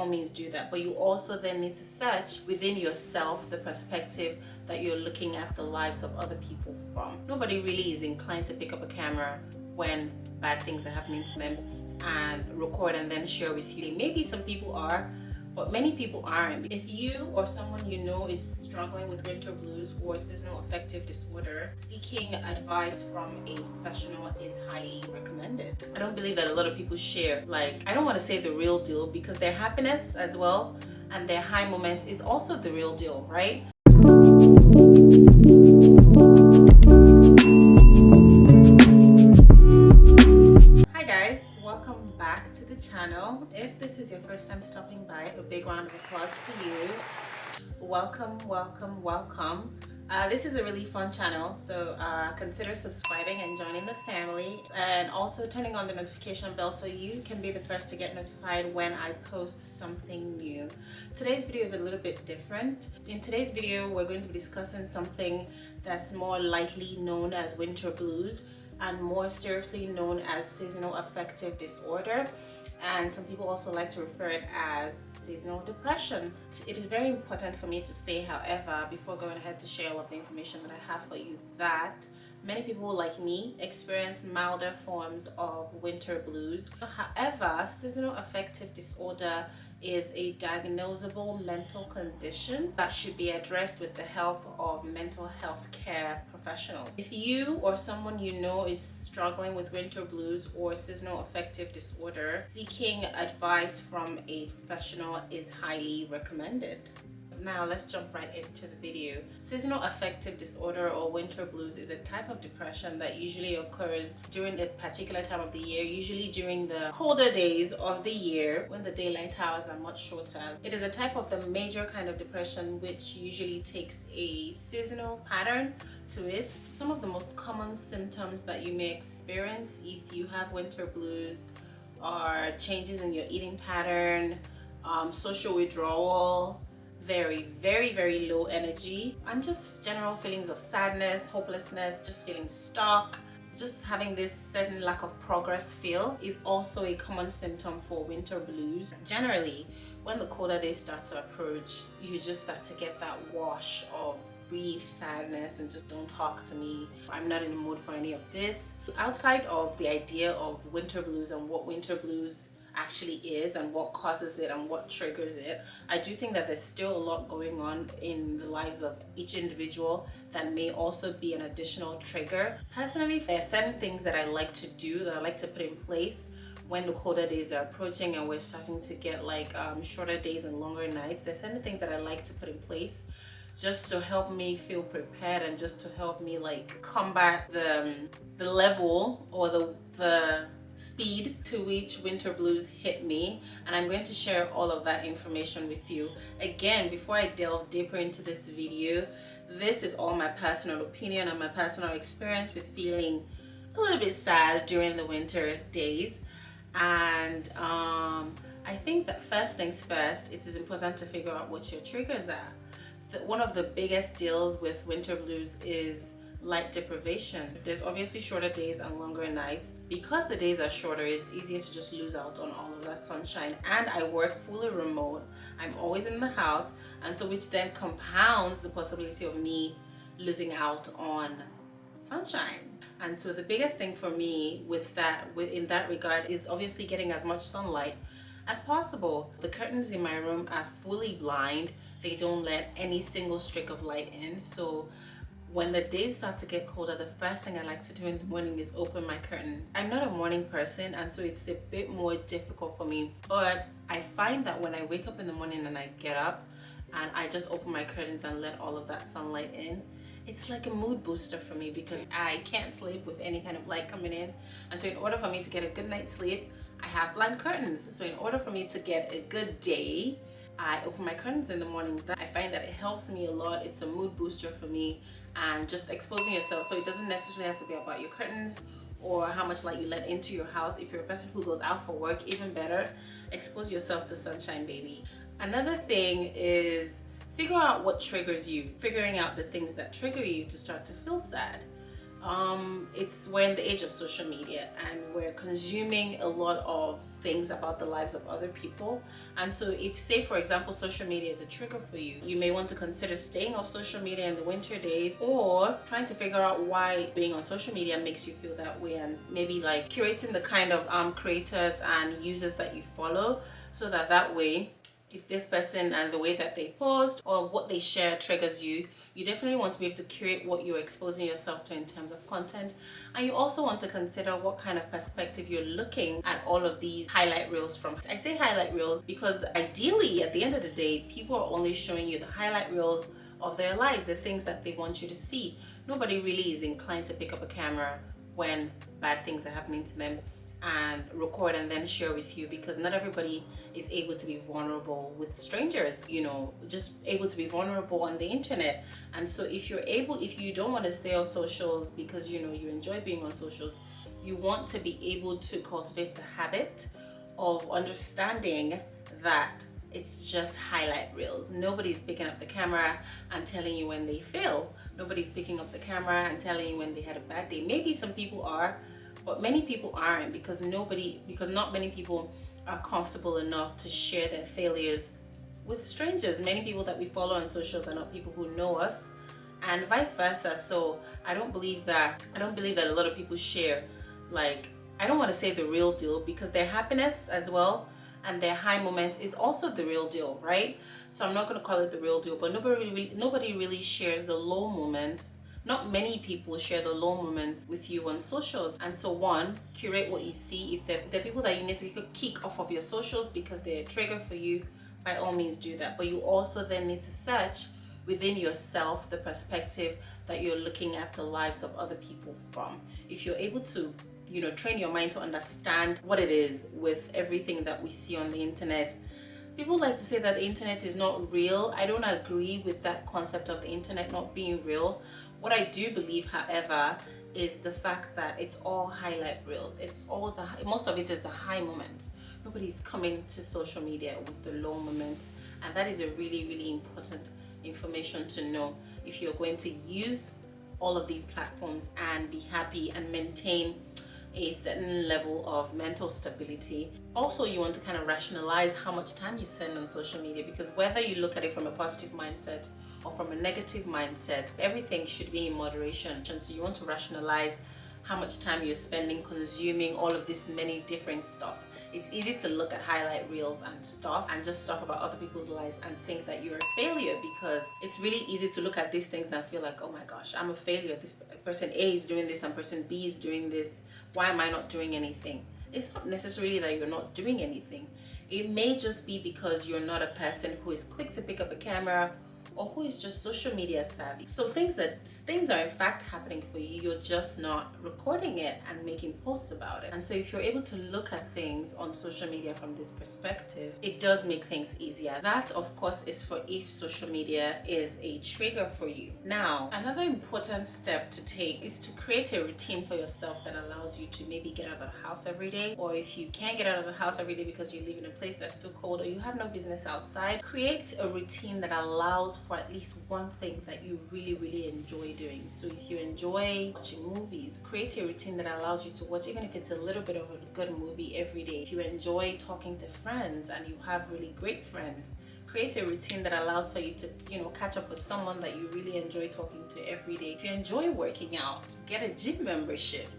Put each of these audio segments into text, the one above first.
means do that, but you also then need to search within yourself the perspective that you're looking at the lives of other people from. Nobody really is inclined to pick up a camera when bad things are happening to them and record and then share with you. Maybe some people are, but many people aren't. If you or someone you know is struggling with winter blues or seasonal affective disorder, seeking advice from a professional is highly recommended. I don't believe that a lot of people share, like, I don't want to say the real deal, because their happiness as well and their high moments is also the real deal, right? Hi guys, welcome back to the channel. If this is your first time stopping by, a big round of applause for you. Welcome. This is a really fun channel, so consider subscribing and joining the family, and also turning on the notification bell so you can be the first to get notified when I post something new. Today's video is a little bit different. In today's video, we're going to be discussing something that's more lightly known as winter blues and more seriously known as seasonal affective disorder, and some people also like to refer it as seasonal depression. It is very important for me to say, however, before going ahead to share all of the information that I have for you, that many people like me experience milder forms of winter blues. However, seasonal affective disorder is a diagnosable mental condition that should be addressed with the help of mental health care professionals. If you or someone you know is struggling with winter blues or seasonal affective disorder, seeking advice from a professional is highly recommended. Now let's jump right into the video. Seasonal affective disorder or winter blues is a type of depression that usually occurs during a particular time of the year, usually during the colder days of the year when the daylight hours are much shorter. It is a type of the major kind of depression which usually takes a seasonal pattern to it. Some of the most common symptoms that you may experience if you have winter blues are changes in your eating pattern, social withdrawal, very low energy, and just general feelings of sadness, hopelessness, just feeling stuck, just having this certain lack of progress feel is also a common symptom for winter blues. Generally, when the colder days start to approach, you just start to get that wash of grief, sadness, and just don't talk to me. I'm not in the mood for any of this. Outside of the idea of winter blues and what winter blues actually is and what causes it and what triggers it, I do think that there's still a lot going on in the lives of each individual that may also be an additional trigger. Personally, there are certain things that I like to do, that I like to put in place when the colder days are approaching and we're starting to get like shorter days and longer nights. There's certain things that I like to put in place just to help me feel prepared and just to help me like combat the level or the speed to which winter blues hit me, and I'm going to share all of that information with you. Again, before I delve deeper into this video, this is all my personal opinion and my personal experience with feeling a little bit sad during the winter days. And I think that first things first, it is important to figure out what your triggers are. One of the biggest deals with winter blues is light deprivation. There's obviously shorter days and longer nights. Because the days are shorter, it's easier to just lose out on all of that sunshine. And I work fully remote. I'm always in the house, and so which then compounds the possibility of me losing out on sunshine. And so the biggest thing for me in that regard is obviously getting as much sunlight as possible. The curtains in my room are fully blind. They don't let any single streak of light in. So when the days start to get colder, the first thing I like to do in the morning is open my curtains. I'm not a morning person, and so it's a bit more difficult for me. But I find that when I wake up in the morning and I get up and I just open my curtains and let all of that sunlight in, it's like a mood booster for me, because I can't sleep with any kind of light coming in. And so in order for me to get a good night's sleep, I have blind curtains. So in order for me to get a good day, I open my curtains in the morning. I find that it helps me a lot. It's a mood booster for me, and just exposing yourself. So it doesn't necessarily have to be about your curtains or how much light you let into your house. If you're a person who goes out for work, even better, expose yourself to sunshine, baby. Another thing is figure out what triggers you, figuring out the things that trigger you to start to feel sad. We're in the age of social media, and we're consuming a lot of things about the lives of other people. And so if, say for example, social media is a trigger for you, you may want to consider staying off social media in the winter days, or trying to figure out why being on social media makes you feel that way, and maybe like curating the kind of creators and users that you follow, so that way, if this person and the way that they post or what they share triggers you, you definitely want to be able to curate what you're exposing yourself to in terms of content. And you also want to consider what kind of perspective you're looking at all of these highlight reels from. I say highlight reels because ideally, at the end of the day, people are only showing you the highlight reels of their lives, the things that they want you to see. Nobody really is inclined to pick up a camera when bad things are happening to them and record and then share with you, because not everybody is able to be vulnerable with strangers, just able to be vulnerable on the internet. And so if you don't want to stay on socials because you enjoy being on socials, you want to be able to cultivate the habit of understanding that it's just highlight reels. Nobody's picking up the camera and telling you when they fail. Nobody's picking up the camera and telling you when they had a bad day. Maybe some people are, but many people aren't, because not many people are comfortable enough to share their failures with strangers. Many people that we follow on socials are not people who know us, and vice versa. So I don't believe that a lot of people share, like, I don't want to say the real deal, because their happiness as well and their high moments is also the real deal, right? So I'm not going to call it the real deal, but nobody really shares the low moments. Not many people share the low moments with you on socials. And so one, curate what you see. If there are people that you need to kick off of your socials because they're a trigger for you, by all means do that. But you also then need to search within yourself the perspective that you're looking at the lives of other people from. If you're able to train your mind to understand what it is with everything that we see on the internet. People like to say that the internet is not real. I don't agree with that concept of the internet not being real. What I do believe, however, is the fact that it's all highlight reels. Most of it is the high moments. Nobody's coming to social media with the low moments, and that is a really, really important information to know if you're going to use all of these platforms and be happy and maintain a certain level of mental stability. Also, you want to kind of rationalize how much time you spend on social media, because whether you look at it from a positive mindset or from a negative mindset, everything should be in moderation. And so you want to rationalize how much time you're spending consuming all of this many different stuff. It's easy to look at highlight reels and just stuff about other people's lives and think that you're a failure, because it's really easy to look at these things and feel like, oh my gosh, I'm a failure. This person A is doing this and person B is doing this. Why am I not doing anything? It's not necessarily that you're not doing anything. It may just be because you're not a person who is quick to pick up a camera, or who is just social media savvy. So things are in fact happening for you, you're just not recording it and making posts about it. And so if you're able to look at things on social media from this perspective, it does make things easier. That, of course, is for if social media is a trigger for you. Now, another important step to take is to create a routine for yourself that allows you to maybe get out of the house every day, or if you can't get out of the house every day because you live in a place that's too cold or you have no business outside, create a routine that allows for at least one thing that you really, really enjoy doing. So if you enjoy watching movies, create a routine that allows you to watch, even if it's a little bit of a good movie every day. If you enjoy talking to friends and you have really great friends, create a routine that allows for you to, catch up with someone that you really enjoy talking to every day. If you enjoy working out, get a gym membership.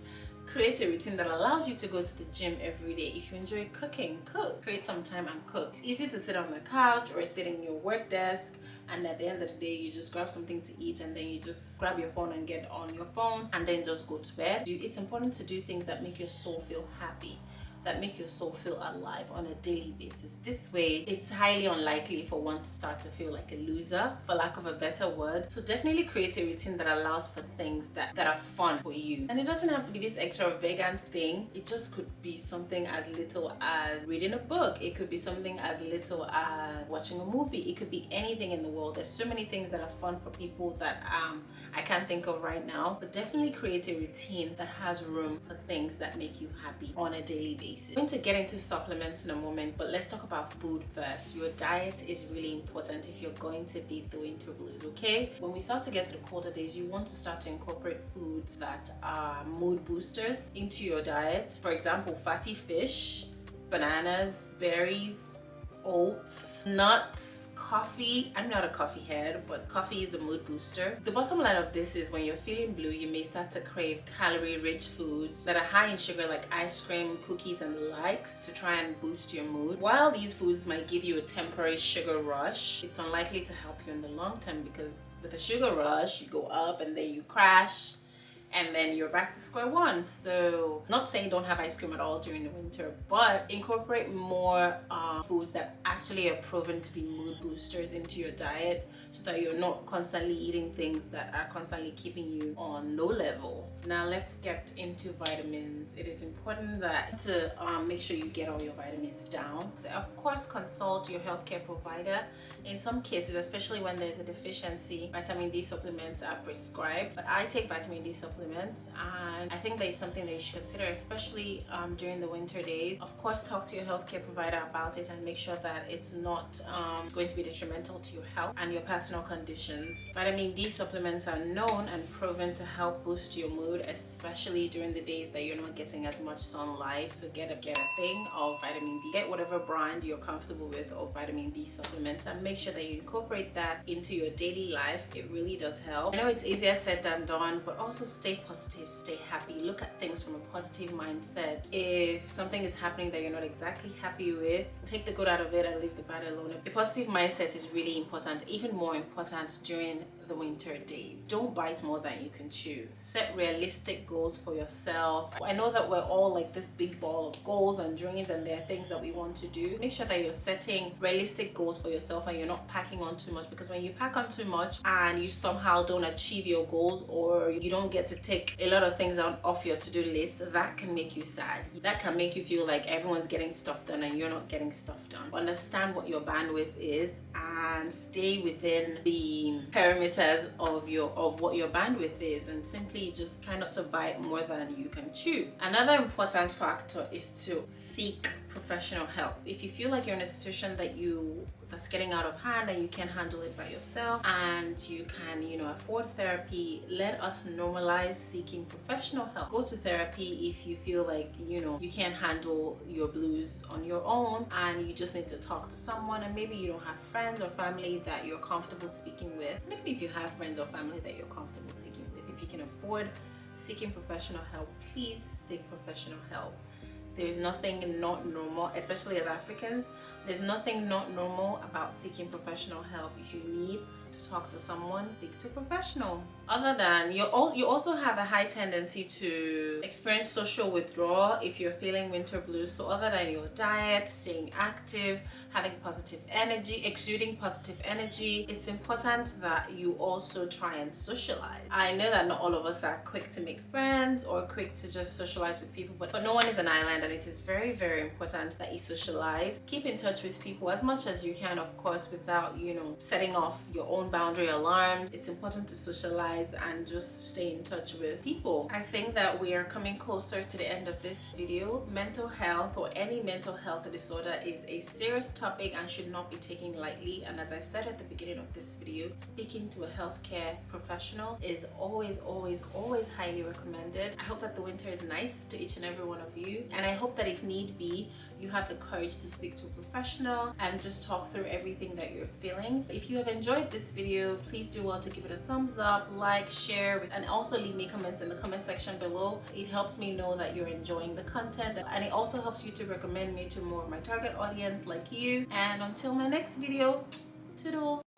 Create a routine that allows you to go to the gym every day. If you enjoy cooking, cook. Create some time and cook. It's easy to sit on the couch or sit in your work desk, and at the end of the day, you just grab something to eat and then you just grab your phone and get on your phone and then just go to bed. It's important to do things that make your soul feel happy, that make your soul feel alive on a daily basis. This way, it's highly unlikely for one to start to feel like a loser, for lack of a better word. So definitely create a routine that allows for things that are fun for you. And it doesn't have to be this extravagant thing. It just could be something as little as reading a book. It could be something as little as watching a movie. It could be anything in the world. There's so many things that are fun for people that I can't think of right now. But definitely create a routine that has room for things that make you happy on a daily basis. basis. I'm going to get into supplements in a moment, but let's talk about food first. Your diet is really important if you're going to beat the winter blues, okay? When we start to get to the colder days, you want to start to incorporate foods that are mood boosters into your diet. For example, fatty fish, bananas, berries, oats, nuts, coffee. I'm not a coffee head, but coffee is a mood booster. The bottom line of this is when you're feeling blue, you may start to crave calorie-rich foods that are high in sugar like ice cream, cookies, and the likes to try and boost your mood. While these foods might give you a temporary sugar rush, it's unlikely to help you in the long term because with a sugar rush, you go up and then you crash, and then you're back to square one. So not saying don't have ice cream at all during the winter, but incorporate more foods that actually are proven to be mood boosters into your diet so that you're not constantly eating things that are constantly keeping you on low levels. Now let's get into vitamins. It is important to make sure you get all your vitamins down. So of course consult your healthcare provider. In some cases, especially when there's a deficiency, vitamin D supplements are prescribed, but I take vitamin D supplements and I think that is something that you should consider, especially during the winter days. Of course, talk to your healthcare provider about it and make sure that it's not going to be detrimental to your health and your personal conditions. Vitamin D supplements are known and proven to help boost your mood, especially during the days that you're not getting as much sunlight. So get a thing of vitamin D. Get whatever brand you're comfortable with of vitamin D supplements and make sure that you incorporate that into your daily life. It really does help. I know it's easier said than done, but also stay positive, stay happy, look at things from a positive mindset. If something is happening that you're not exactly happy with, take the good out of it and leave the bad alone. A positive mindset is really important, even more important during the winter days. Don't bite more than you can chew. Set realistic goals for yourself. I know that we're all like this big ball of goals and dreams and there are things that we want to do. Make sure that you're setting realistic goals for yourself and you're not packing on too much, because when you pack on too much and you somehow don't achieve your goals or you don't get to take a lot of things off your to-do list, that can make you sad. That can make you feel like everyone's getting stuff done and you're not getting stuff done. Understand what your bandwidth is and stay within the perimeters of what your bandwidth is, and simply just try not to bite more than you can chew. Another important factor is to seek professional help. If you feel like you're in a situation that's getting out of hand and you can't handle it by yourself and you can afford therapy, let us normalize seeking professional help. Go to therapy if you feel like you can't handle your blues on your own and you just need to talk to someone, and maybe you don't have friends or family that you're comfortable speaking with. Maybe if you have friends or family that you're comfortable speaking with, if you can afford seeking professional help, please seek professional help. There is nothing not normal, especially as Africans. There's nothing not normal about seeking professional help. If you need to talk to someone, speak to a professional. Other than you also have a high tendency to experience social withdrawal if you're feeling winter blues. So other than your diet, staying active, having positive energy, exuding positive energy, it's important that you also try and socialize. I know that not all of us are quick to make friends or quick to just socialize with people, but no one is an island, and it is very, very important that you socialize. Keep in touch with people as much as you can, of course, without setting off your own boundary alarms. It's important to socialize and just stay in touch with people. I think that we are coming closer to the end of this video. Mental health or any mental health disorder is a serious topic and should not be taken lightly. And as I said at the beginning of this video, speaking to a healthcare professional is always, always, always highly recommended. I hope that the winter is nice to each and every one of you, and I hope that if need be, you have the courage to speak to a professional and just talk through everything that you're feeling. If you have enjoyed this video, please do well to give it a thumbs up, like, share, and also leave me comments in the comment section below. It helps me know that you're enjoying the content, and it also helps you to recommend me to more of my target audience like you. And until my next video, toodles!